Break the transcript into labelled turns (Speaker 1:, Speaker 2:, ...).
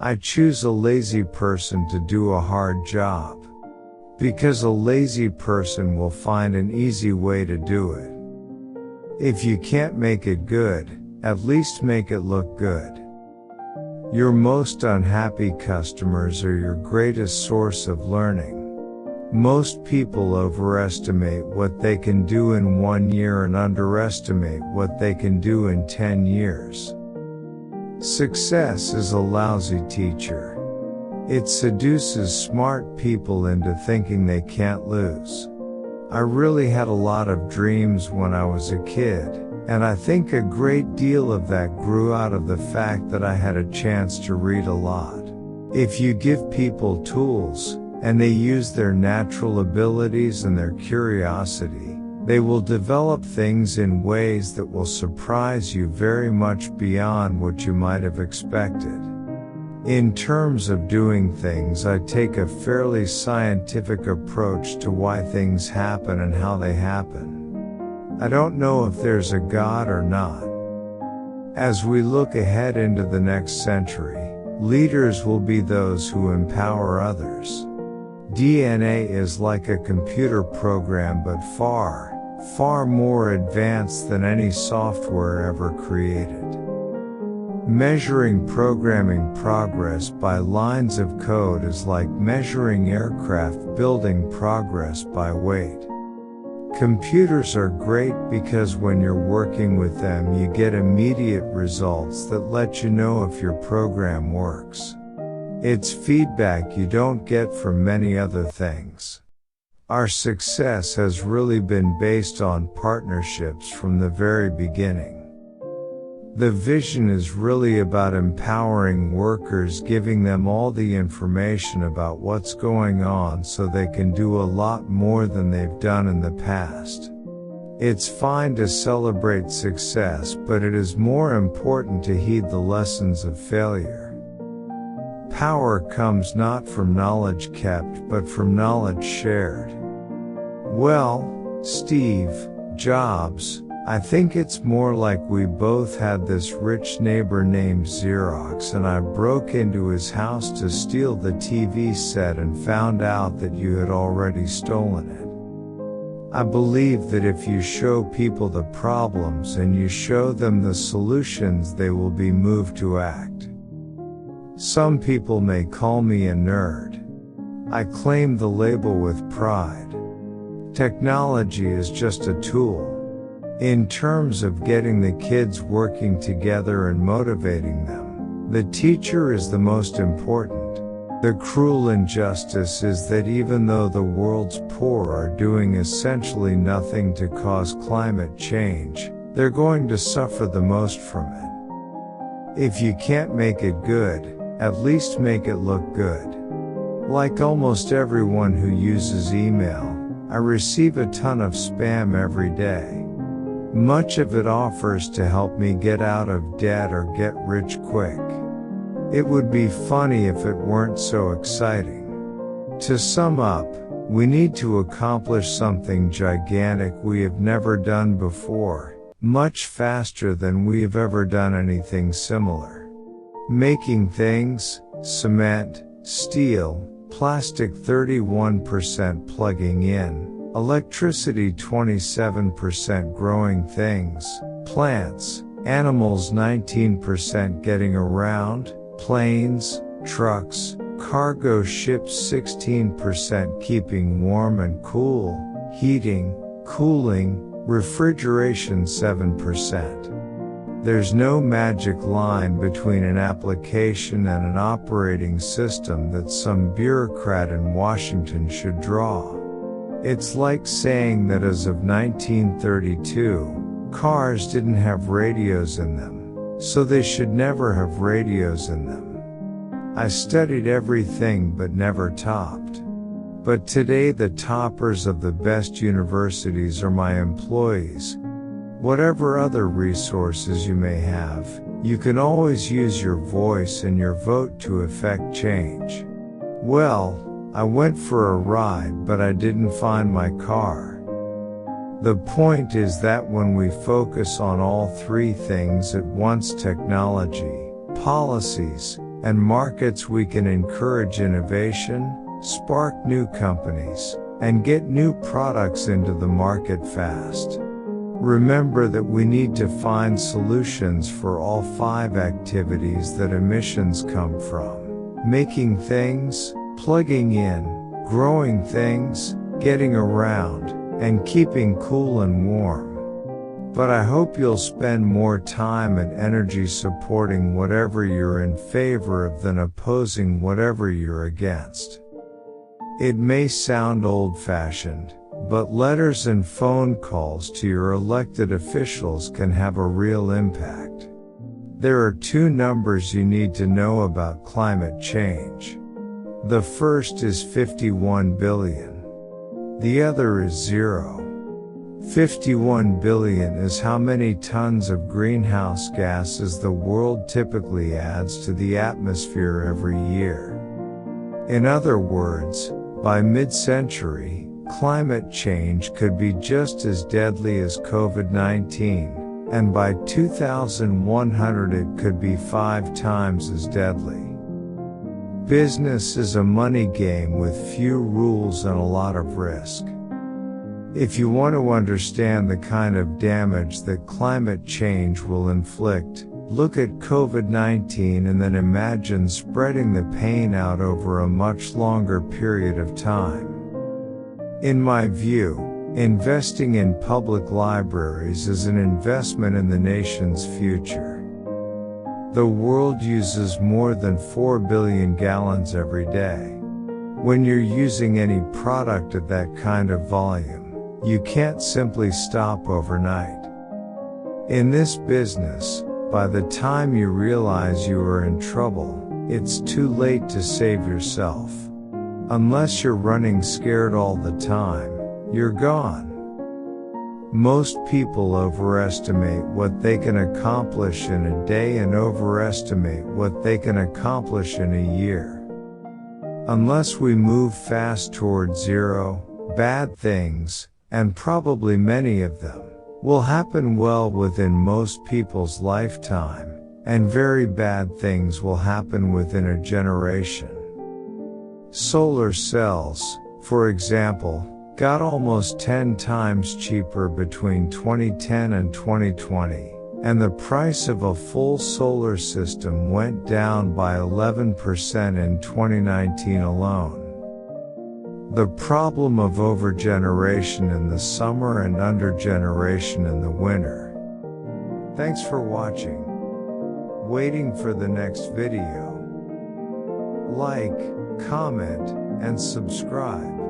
Speaker 1: I choose a lazy person to do a hard job. Because a lazy person will find an easy way to do it. If you can't make it good, at least make it look good. Your most unhappy customers are your greatest source of learning. Most people overestimate what they can do in 1 year and underestimate what they can do in 10 years. Success is a lousy teacher. It seduces smart people into thinking they can't lose. I really had a lot of dreams when I was a kid, and I think a great deal of that grew out of the fact that I had a chance to read a lot. If you give people tools, and they use their natural abilities and their curiosity, they will develop things in ways that will surprise you very much beyond what you might have expected. In terms of doing things, I take a fairly scientific approach to why things happen and how they happen. I don't know if there's a God or not. As we look ahead into the next century, leaders will be those who empower others. DNA is like a computer program, but far, far more advanced than any software ever created. Measuring programming progress by lines of code is like measuring aircraft building progress by weight. Computers are great because when you're working with them you get immediate results that let you know if your program works. It's feedback you don't get from many other things. Our success has really been based on partnerships from the very beginning. The vision is really about empowering workers, giving them all the information about what's going on so they can do a lot more than they've done in the past. It's fine to celebrate success, but it is more important to heed the lessons of failure. Power comes not from knowledge kept, but from knowledge shared. Well, Steve Jobs, I think it's more like we both had this rich neighbor named Xerox and I broke into his house to steal the TV set and found out that you had already stolen it. I believe that if you show people the problems and you show them the solutions, they will be moved to act. Some people may call me a nerd. I claim the label with pride. Technology is just a tool. In terms of getting the kids working together and motivating them, the teacher is the most important. The cruel injustice is that even though the world's poor are doing essentially nothing to cause climate change, they're going to suffer the most from it. If you can't make it good, at least make it look good. Like almost everyone who uses email, I receive a ton of spam every day. Much of it offers to help me get out of debt or get rich quick. It would be funny if it weren't so exciting. To sum up, we need to accomplish something gigantic we have never done before, much faster than we have ever done anything similar. Making things, cement, steel, plastic 31% plugging in, electricity 27% growing things, plants, animals 19% getting around, planes, trucks, cargo ships 16% keeping warm and cool, heating, cooling, refrigeration 7%. There's no magic line between an application and an operating system that some bureaucrat in Washington should draw. It's like saying that as of 1932, cars didn't have radios in them, so they should never have radios in them. I studied everything but never topped. But today the toppers of the best universities are my employees. Whatever other resources you may have, you can always use your voice and your vote to effect change. Well, I went for a ride but I didn't find my car. The point is that when we focus on all three things at once, technology, policies, and markets we can encourage innovation, spark new companies, and get new products into the market fast. Remember that we need to find solutions for all 5 activities that emissions come from: making things, plugging in, growing things, getting around, and keeping cool and warm. But I hope you'll spend more time and energy supporting whatever you're in favor of than opposing whatever you're against. It may sound old-fashioned, but letters and phone calls to your elected officials can have a real impact. There are 2 numbers you need to know about climate change. The first is 51 billion. The other is 0. 51 billion is how many tons of greenhouse gases the world typically adds to the atmosphere every year. In other words, by mid-century, climate change could be just as deadly as COVID-19, and by 2100 it could be 5 times as deadly. Business is a money game with few rules and a lot of risk. If you want to understand the kind of damage that climate change will inflict, look at COVID-19 and then imagine spreading the pain out over a much longer period of time. In my view, investing in public libraries is an investment in the nation's future. The world uses more than 4 billion gallons every day. When you're using any product at that kind of volume, you can't simply stop overnight. In this business, by the time you realize you are in trouble, it's too late to save yourself. Unless you're running scared all the time, you're gone. Most people overestimate what they can accomplish in a day and overestimate what they can accomplish in a year. Unless we move fast toward 0, bad things, and probably many of them, will happen well within most people's lifetime, and very bad things will happen within a generation. Solar cells, for example, got almost 10 times cheaper between 2010 and 2020, and the price of a full solar system went down by 11% in 2019 alone. The problem of overgeneration in the summer and undergeneration in the winter. Thanks for watching. Waiting for the next video. Like, comment, and subscribe.